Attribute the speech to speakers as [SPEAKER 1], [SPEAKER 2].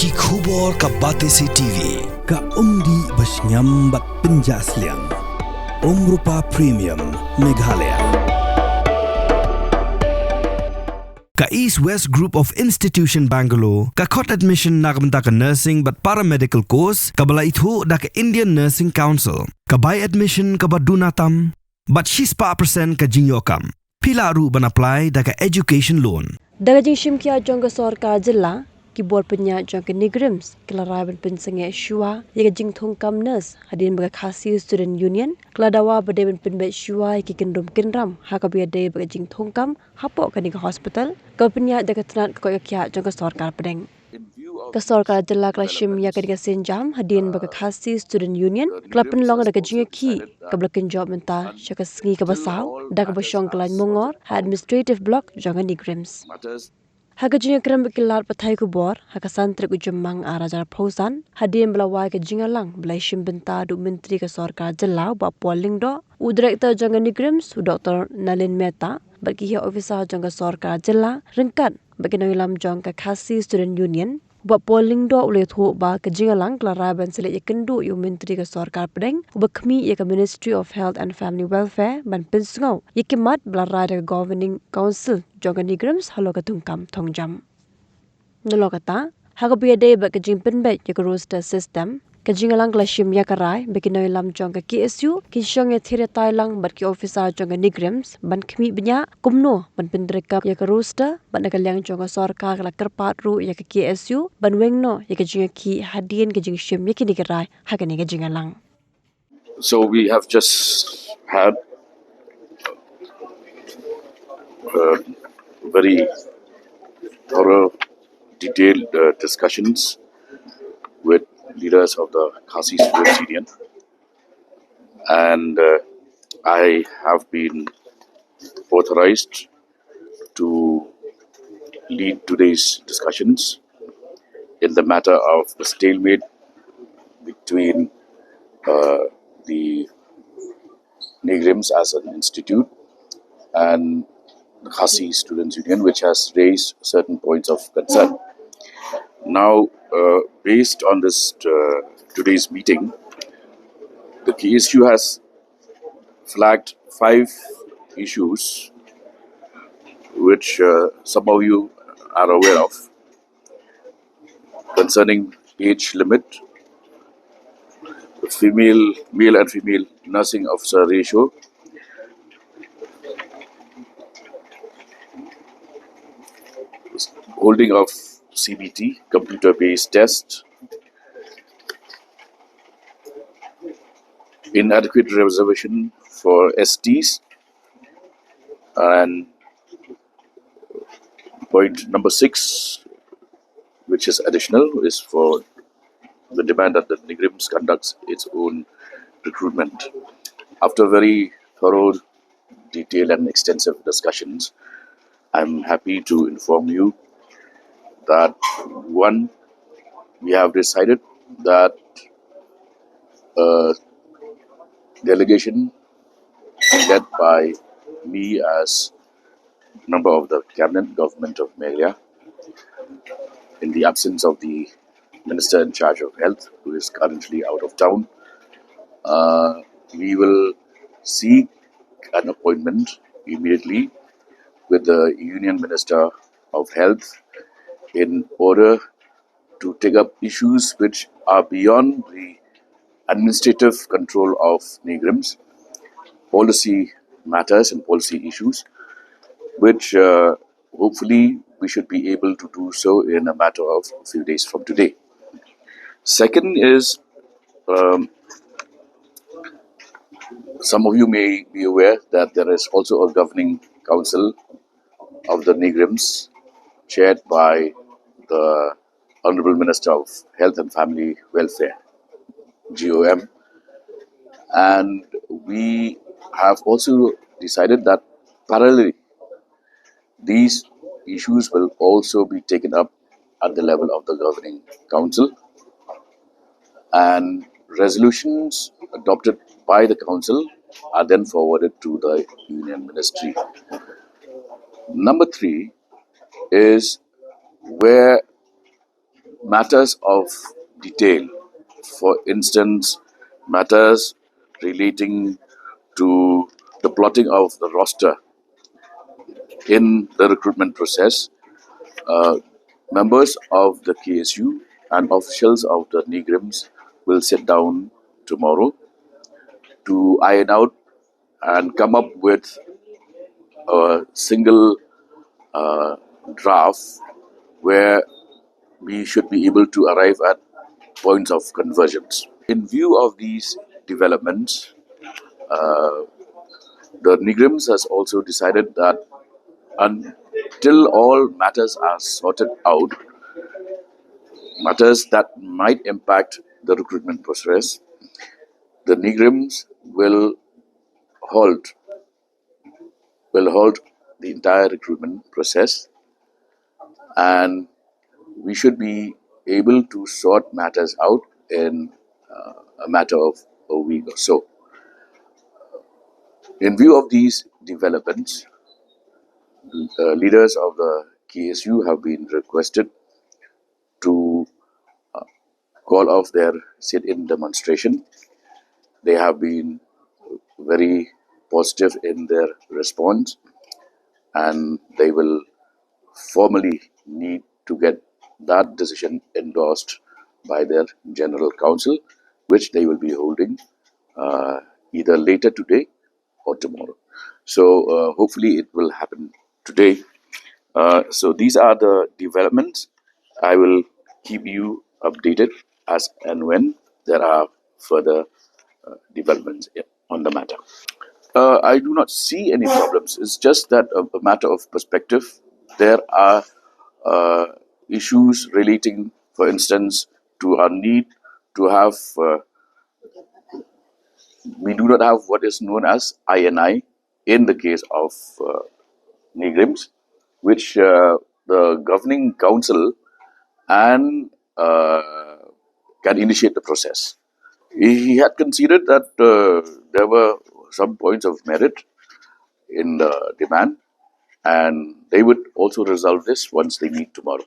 [SPEAKER 1] Ki khubor ka Batesi TV.
[SPEAKER 2] Ka umdi basnyambat penjaslian. Rupa Premium Meghalaya. Ka East West Group of Institution Bangalore, ka Court Admission nagbenta ka Nursing but Paramedical Course, ka bala itu da ka Indian Nursing Council, ka Buy Admission ka Badunatam, but 6% ka Jingtuklar. Pila ru ban apply da ka Education Loan.
[SPEAKER 3] Daga jingshim kia jongga Sorkar Jylla, ki board penya jongga Neigrihms, kila raban Pynsangeh Shwa, yaga jing Thungkam nurse, hadin baga khasi Student Union, kila dawa badaban penbet Shwa ki kendum kinram, haka biya day baga jing Thungkam, hapok ka niga hospital, ka penya daga tenat ka kia jongga Sorkar pedeng. Ka Sorkar Jylla kala shim ya ka diga senjam, hadin baga khasi Student Union, kila penlong daga jingya ki, ka blakin job menta, syaka sengi ka basaw, daga basyong kala mongor, ha administrative block jongga Neigrihms. Haka jinga kram kilar pathai ku bor, haka santri ku jemang arajar pausan, hadian belawai ke jinga lang, belai shimbenta du menteri ke Sorkar Jylla ba polling do, u director jangga Neigrihms, u Dr. Nalin Mehta, bagi hi officer jangga Sorkar Jylla, ringkat bagi nawilam jangga khasi Student Union, ba polling do uleh thu ba ke jinga lang klara ban selit ye kendu yu menteri ke Sorkar pedeng, u khmi ye ke Ministry of Health and Family Welfare ban Pynsangeh, ye kimat belara ke Governing Council jangga Neigrihms halo ka Thungkam thongjam. Nolo kata, haga biya day ba ke jing penbet ye ke roster system, ke jinga lang klashim ya karai bagi nawilam jangga KSU, ki syong ye thire tai lang bat ki officer jangga Neigrihms ban khmi benya kumno ban pendrekap ye ke roster ban nakalyang jangga Sorkar kala kerpat ru ye ke KSU ban wengno ye ke jinga ki hadien ke jing shim ye ki nikarai haga ni ke jinga lang.
[SPEAKER 4] So we have just had very thorough, detailed discussions with leaders of the Khasi Students Union, and I have been authorized to lead today's discussions in the matter of the stalemate between the Neigrihms as an institute and the Khasi Students Union, which has raised certain points of concern. Now, based on this today's meeting, the KSU has flagged 5 issues which some of you are aware of, concerning age limit, male and female nursing officer ratio, holding of CBT, computer-based test, inadequate reservation for STs, and point number 6, which is additional, is for the demand that the Neigrihms conducts its own recruitment. After very thorough, detailed and extensive discussions, I'm happy to inform you that, one, we have decided that a delegation led by me as member of the cabinet government of Meghalaya, in the absence of the Minister in charge of health, who is currently out of town, we will seek an appointment immediately with the Union Minister of Health in order to take up issues which are beyond the administrative control of Neigrihms, policy matters and policy issues, which hopefully we should be able to do so in a matter of a few days from today. Second is, some of you may be aware that there is also a governing council of the Neigrihms, chaired by the Honorable Minister of Health and Family Welfare, GOM, and we have also decided that parallelly these issues will also be taken up at the level of the governing council, and resolutions adopted by the council are then forwarded to the union ministry. Number 3 is where matters of detail, for instance, matters relating to the plotting of the roster in the recruitment process, members of the KSU and officials of the Neigrihms will sit down tomorrow to iron out and come up with a single draft where we should be able to arrive at points of convergence. In view of these developments, the Neigrihms has also decided that until all matters are sorted out, matters that might impact the recruitment process, the Neigrihms halt will halt the entire recruitment process, and we should be able to sort matters out in a matter of a week or so. In view of these developments, leaders of the KSU have been requested to call off their sit-in demonstration. They have been very positive in their response, and they will formally need to get that decision endorsed by their General Council, which they will be holding either later today or tomorrow. So hopefully it will happen today. So these are the developments. I will keep you updated as and when there are further developments on the matter. I do not see any problems. It's just that a matter of perspective. There are issues relating, for instance, to our need to have, we do not have what is known as INI in the case of Neigrihms, which the governing council and can initiate the process. He had considered that there were some points of merit in the demand, and they would also resolve this once they meet tomorrow.